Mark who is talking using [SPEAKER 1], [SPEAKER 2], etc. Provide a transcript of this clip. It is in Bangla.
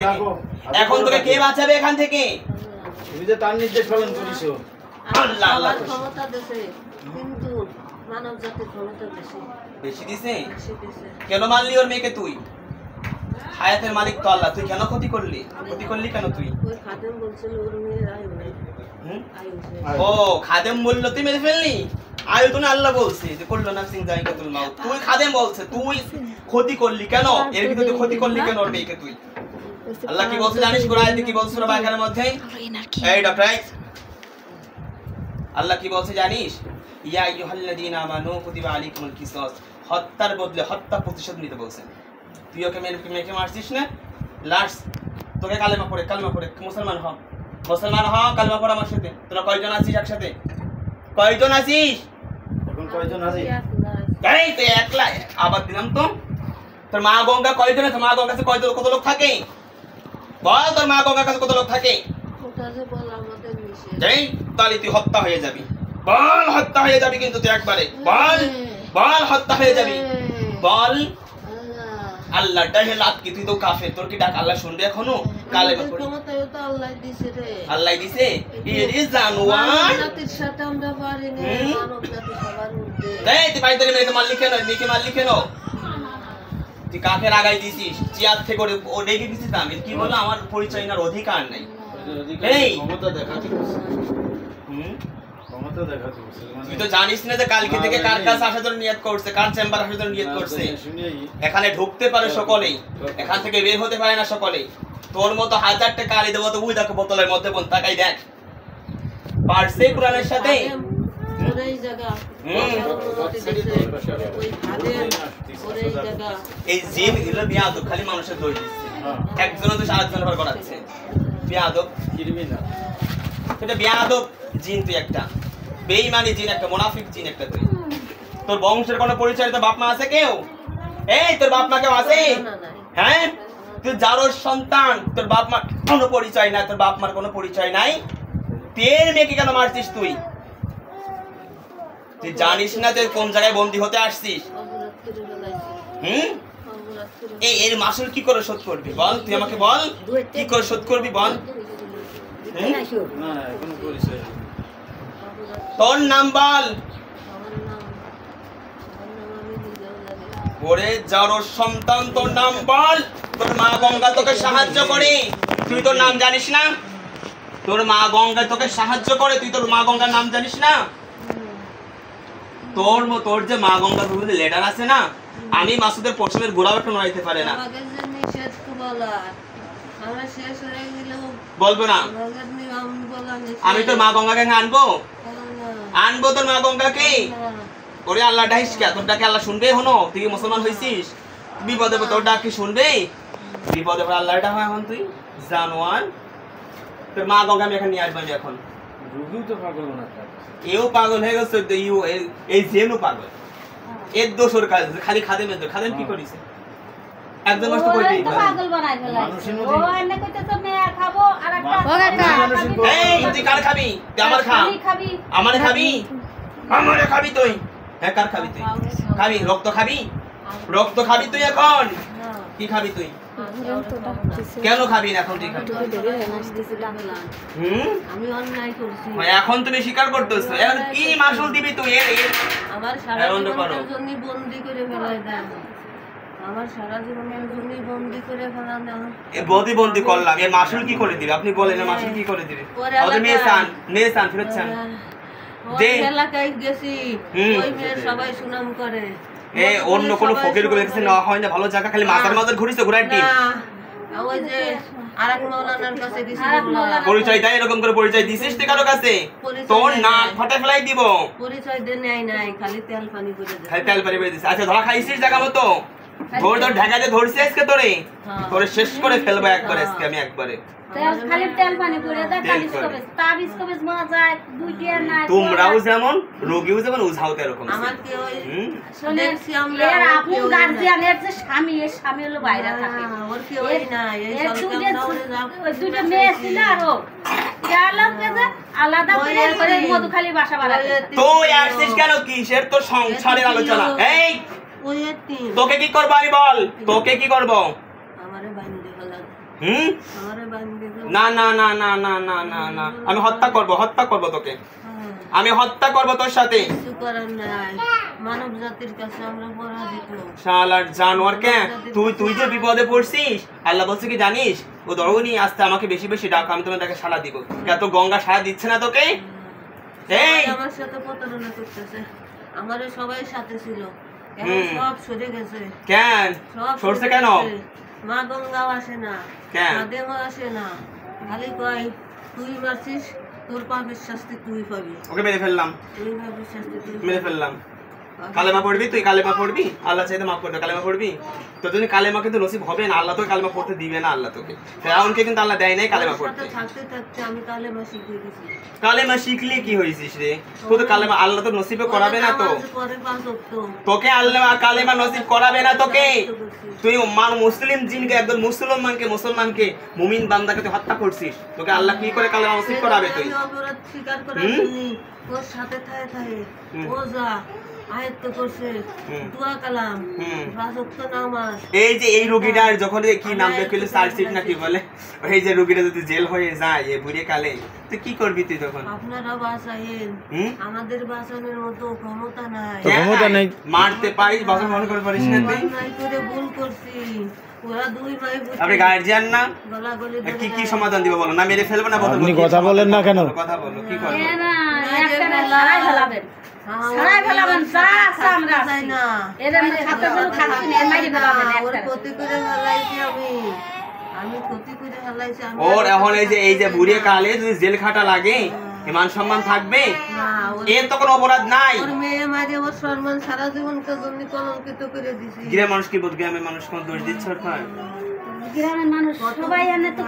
[SPEAKER 1] এখন তোকে কে বাঁচাবে এখান থেকে?
[SPEAKER 2] তুমি যে তার নির্দেশ পালন করিছো।
[SPEAKER 1] আল্লাহ আল্লাহ
[SPEAKER 3] ক্ষমতা দেশে, কিন্তু মানব জাতির ক্ষমতা বেশি
[SPEAKER 1] বেশি দিছে।
[SPEAKER 3] দিছে।
[SPEAKER 1] কেন মারলি ওর মেয়েকে তুই? হায়াতের মালিক তো আল্লাহ, তুই কেন ক্ষতি করলি? ক্ষতি করলি কেন তুই?
[SPEAKER 3] ওই খাদেম বলছিল ওর মেয়ের আয়ু নাই।
[SPEAKER 1] ও খাদেম বলল তুই মেরে ফেললি? আয়ু তো না আল্লাহ বলছে যে কুল্লু নাফসিন যায়কাতুল মাউত। তুই খাদেম বলছে তুই ক্ষতি করলি কেন? এর ভিতরে তুই ক্ষতি করলি কেন ওর মেয়েকে তুই? আল্লাহ কি বলছে জানিস? কোরআনে কি বলছে সূরা বাকারার মধ্যে? এই ডক্টর আল্লাহ কি বলছে জানিস? ইয়া আইয়ুহাল্লাযীনা আমানু কুতিবা আলাইকুমুল কিসাস, হত্যার বদলে হত্যা প্রতিশোধ নিতে বলছেন। তুই ওকে মেয়েকে মারছিস না? লাশ তোকে কালেমা পড়ে মুসলমান হ, কালেমা পড় আমার সাথে। তোরা কয়জন আছিস একসাথে? কয়জন আছিস
[SPEAKER 2] এখন কয়জন আছি?
[SPEAKER 1] এই তুই একলা? আবার দিলাম তো। তোর মা গঙ্গা কয়জন আছে? মা গঙ্গা কাছে কত লোক থাকে? বল তোর মা গঙ্গার কাছে কত লোক থাকে? যাই তাহলে তুই হত্যা হয়ে যাবি। বল হত্যা হয়ে যাবি কিন্তু তুই একবারে বল, বল হত্যা হয়ে যাবি। বল আল্লাহ ডাহে লাত কি তুই তো কাফের, তোর কি ডাক আল্লাহ শুনবে এখনো? কালেমা পড়ে
[SPEAKER 3] ক্ষমতাও তো আল্লাহ দিছে রে।
[SPEAKER 1] আল্লাহ দিছে। এই জানোয়ার
[SPEAKER 3] জাতির সাথে আমরা পারি না, মানব জাতি সবার ঊর্ধ্বে।
[SPEAKER 1] এই তুই বাইরে মেয়েকে মারলি কেন? মেয়েকে মারলি কেন? তুই কাকে লাগাই দিছিস? চেয়ার থেকে ও রেগে দিছিস। আমি কি বললো আমার পরিচয় নেওয়ার অধিকার নাই। এই
[SPEAKER 2] ক্ষমতা দেখাতে বলছে। ক্ষমতা দেখাতে বলছে।
[SPEAKER 1] তুই তো জানিস না যে কালকে থেকে কার কাছে আসার জন্য নিয়ত করছে, কার চেম্বার আসার জন্য নিয়ত করছে। এখানে ঢুকতে পারে সকলেই, এখান থেকে বের হতে পারে না সকলেই। তোর মতো হাজারটা কালি দেবো তো, ওই দেখো বোতলের মধ্যে বোন তাকাই দেখ পারছে কোরআনের সাথে। এই জিন গুলো বিয়াদব, খালি মানুষের দোষ দিচ্ছে। একজনের দোষ আরেকজনের উপর করাচ্ছে। বিয়াদব সেটা বিয়াদব জিন, তুই একটা বেঈমানি জিন, একটা মুনাফিক জিন একটা তুই। তোর বংশের কোনো পরিচয়, তোর বাপ মা আছে কেউ? এই তোর বাপ মা কেউ আছে? হ্যাঁ তুই যারোর সন্তান, তোর বাপ মার কোনো পরিচয় নাই, তোর বাপ মার কোনো পরিচয় নাই। তের মেয়েকে কেন মারছিস তুই? তুই জানিস না তুই কোন জায়গায় বন্দী হতে আসছিস? এই এর মাসুল কি করে শোধ করবি বল? তুই আমাকে বল কি করে শোধ করবি বল? তোর নাম বল। ওরে যারোর সন্তান, তোর নাম বল। তোর মা গঙ্গা তোকে সাহায্য করে, তুই তোর নাম জানিস না? তোর মা গঙ্গা তোকে সাহায্য করে, তুই তোর মা গঙ্গার নাম জানিস না? তোর যে মা গঙ্গার বিরুদ্ধে লেটার আছে না, আমি মাসুদের পশ্চিমের গোড়াও একটু নড়াইতে পারে না। বলবো না আমি তোর মা গঙ্গাকে আনবো, আনবো তোর মা গঙ্গাকে। ওরে আল্লাহ ডাকিস কে? তোর ডাকে আল্লাহ শুনবে? হনো তুই মুসলমান হয়েছিস, বিপদে তোর ডাক কি শুনবে? বিপদে আল্লাহ ডাক হয়। এখন তুই জানোয়ার, তোর মা গঙ্গা আমি এখন নিয়ে আসবো। আমি এখন এও পাগল হয়ে গেছে, এই জেনও পাগল। এর দোষ ওর কাজ, খালি খাদেমের দোষ। খাদেম কি করিস? একজন নষ্ট করে দিই পাগল বানাই ফেলাই। ও এনে কইতেছ মেয়া খাবো আর একটা এই তুই কার খাবি? তুই আমার খা। আমি খাবি। আমারে খাবি? আমারে খাবি তুই? হ্যাঁ কার খাবি তুই? খাবি রক্ত খাবি? রক্ত খাবি তুই এখন? কি খাবি তুই? কেন খাবি না এখন? তুই খাবি?
[SPEAKER 3] আমি অন্যায় করছি।
[SPEAKER 1] এখন তুমি স্বীকার করতেছো, এখন কি মাসুল দিবি তুই?
[SPEAKER 3] আমার সারা জীবনের জন্য বন্দি করে ফেলাই দেন। আমার সারা জীবনের জন্য বন্দি করে ফেলানো।
[SPEAKER 1] এই বন্দি করলাম, এর মাসুল কি করে দিবে আপনি বলেন? মাসুল কি করে দিবে? ওদের মেয়ে চান ফেরত চান।
[SPEAKER 3] যে এলাকায় গেছি ওই মেয়ের সবাই সুনাম করে।
[SPEAKER 1] এ অন্য কোন ফকির গুলো কিছু না হয় না, ভালো জায়গা খালি মাজার ঘুরিছে ঘুরাই টিম।
[SPEAKER 3] ওই যে আরেক মাওলানার কাছে গেছি,
[SPEAKER 1] পরিচয় দেয় এরকম করে পরিচয় দিছিস তুই কারো কাছে? তোর নাক ফাটা ফেলাই দিব।
[SPEAKER 3] পরিচয় দেন নাই, খালি তেল পানি করে দে।
[SPEAKER 1] খালি তেল পানি করে দিছিস। আচ্ছা ধরা খাইছিস জায়গা মতো? ধর ঢাকাতে ধরছিস আজকে তোরে? তোরে শেষ করে ফেলবো একবারে আজকে আমি একবারে।
[SPEAKER 4] খালি তেল পানি করে দে, তাবিজ কবে তাবিজ কবে মা যায় দুইটা না।
[SPEAKER 1] তোমরাও যেমন রোগীও যেমন উঝাও এরকম।
[SPEAKER 3] আমার কি ওই
[SPEAKER 4] শুনেছি আমরা এর আপন গার্জিয়ানের যে স্বামী, এর স্বামী হলো বাইরে থাকে।
[SPEAKER 3] ওর কি ওই না এই
[SPEAKER 4] ওই দুটো মেয়ে ছিল আর ও গেলাম যে আলাদা করে মধু খালি বাসা বানাতে।
[SPEAKER 1] তুই আসছিস কেন? কিসের তোর সংসারের আলোচনা? এই
[SPEAKER 3] ওই এতি
[SPEAKER 1] তোকে কি করব আমি বল? তোকে কি করব?
[SPEAKER 3] আমারে বাইন্দে ফেলা।
[SPEAKER 1] হুম?
[SPEAKER 3] আমারে বান্ধে ফেলছে।
[SPEAKER 1] না না না না না না না না, আমি হত্যা করব তোকে,
[SPEAKER 3] হ্যাঁ,
[SPEAKER 1] আমি হত্যা করব তোর সাথে।
[SPEAKER 3] কিছু করার নাই, মানব জাতির কাছে আমরা পরাজিত।
[SPEAKER 1] শালার জানোয়ার কে তুই যে বিপদে পড়ছিস, আল্লাহ বলছে কি জানিস, ও দরগনি আসতে আমাকে বেশি বেশি ডাক, আমি তোমার তাকে সাড়া দিব। এত গঙ্গা সাড়া দিচ্ছে না তোকে? এই
[SPEAKER 3] সবাই আমার সাথে প্রতারণা করতেছে, আমারে সবাই সাথে ছিল, এখন সব সরে গেছে,
[SPEAKER 1] কেন
[SPEAKER 3] সব
[SPEAKER 1] সরছে
[SPEAKER 3] সরে
[SPEAKER 1] কেন?
[SPEAKER 3] গেছে। মা গঙ্গাও আসে না,
[SPEAKER 1] কেন?
[SPEAKER 3] খাদেমও আসে না, খালি কয় তুই মারছিস, তোর পাপের শাস্তি তুই পাবি,
[SPEAKER 1] ওকে মেরে ফেললাম,
[SPEAKER 3] তুই পাপের শাস্তি তুই
[SPEAKER 1] মেরে
[SPEAKER 3] পাবি।
[SPEAKER 1] ফেললাম। কালেমা পড়বি? তুই কালেমা পড়বি? আল্লাহ চাইতে মাফ করবে। কালেমা পড়বি? তোর জন্য কালেমা কিন্তু নসিব হবে না, আল্লাহ তোকে কালেমা পড়তে দিবে না। আল্লাহ তোকে ফেরাউনকে কিন্তু আল্লাহ দেয় নাই কালেমা
[SPEAKER 3] ওর
[SPEAKER 1] পড়তে।
[SPEAKER 3] সাথে থাকতে থাকতে আমি কালেমা শিখে গেছি।
[SPEAKER 1] কালেমা শিখলে কি হয়েছিস রে? তুই তো কালেমা আল্লাহ তো নসিবে করাবে না তো,
[SPEAKER 3] নামাজ পড়ে 5 ওয়াক্ত।
[SPEAKER 1] তোকে আল্লাহ কালেমা নসিব করাবে না তোকে।
[SPEAKER 3] করছি।
[SPEAKER 1] তুই মুসলিম জিনকে, একদম মুসলমানকে মুমিন বান্দাকে তুই হত্যা করছিস, তোকে আল্লাহ কি করে কালেমা নসিব করাবে? তুই
[SPEAKER 3] আমি অপরাধ স্বীকার করার জন্য ওর সাথে থাকে ও যা আয়ত্ত করছে, দোয়া কালাম, 5 ওয়াক্ত নামাজ।
[SPEAKER 1] এই যে এই রোগীটার যখন কি নাম দেখলে সার্চিট না কি বলে, এই যে রোগীটা যদি জেল হয়ে যায় এই বুড়ে কালে, তুই কি করবি তুই তখন?
[SPEAKER 3] আপনারা বাঁচাইন,
[SPEAKER 1] হুম?
[SPEAKER 3] আমাদের বাঁচানোর মতো ক্ষমতা নাই।
[SPEAKER 2] ক্ষমতা নেই।
[SPEAKER 1] মারতে পারিস, বাসন মনে করে পারিস না তুই?
[SPEAKER 3] অন্যায় করে ভুল করছি, ওরা 2 ভাই বুঝি
[SPEAKER 1] আপনি গার্জিয়ান না?
[SPEAKER 3] গলাগলি
[SPEAKER 1] কি কি সমাধান দিব বলো? না মেরে ফেলবো না বলো?
[SPEAKER 2] আপনি
[SPEAKER 1] কি
[SPEAKER 2] কথা বলেন না কেন?
[SPEAKER 1] কথা বলো, কি করবো?
[SPEAKER 4] এ না, একটা না, সারাই ফেলাবেন। সারাই ফেলাবেন, যা আছে আমরা আছি।
[SPEAKER 3] চাই না।
[SPEAKER 4] এদের সাথে কোনো থাকছি না, এর মাইরে ফেলাবেন
[SPEAKER 3] ওর
[SPEAKER 4] একটা।
[SPEAKER 3] ক্ষতি করে ফেলাইছি আমি ক্ষতি করে ফেলাইছি আমি।
[SPEAKER 1] ওর এখন এই যে বুড়ে কালে যদি জেল খাটা লাগে, মান সম্মান থাকবে?
[SPEAKER 3] না,
[SPEAKER 1] এর তো কোনো অপরাধ নাই।
[SPEAKER 3] ওর মেয়ে মারি ওর সম্মান সারা জীবনকে জন্য কলঙ্কিত করে দিছি।
[SPEAKER 1] গ্রামের মানুষ কি বলবে? গ্রামের মানুষ কোন দোষ দিচ্ছে ওর?
[SPEAKER 4] গ্রামের মানুষ সবাই এনে তো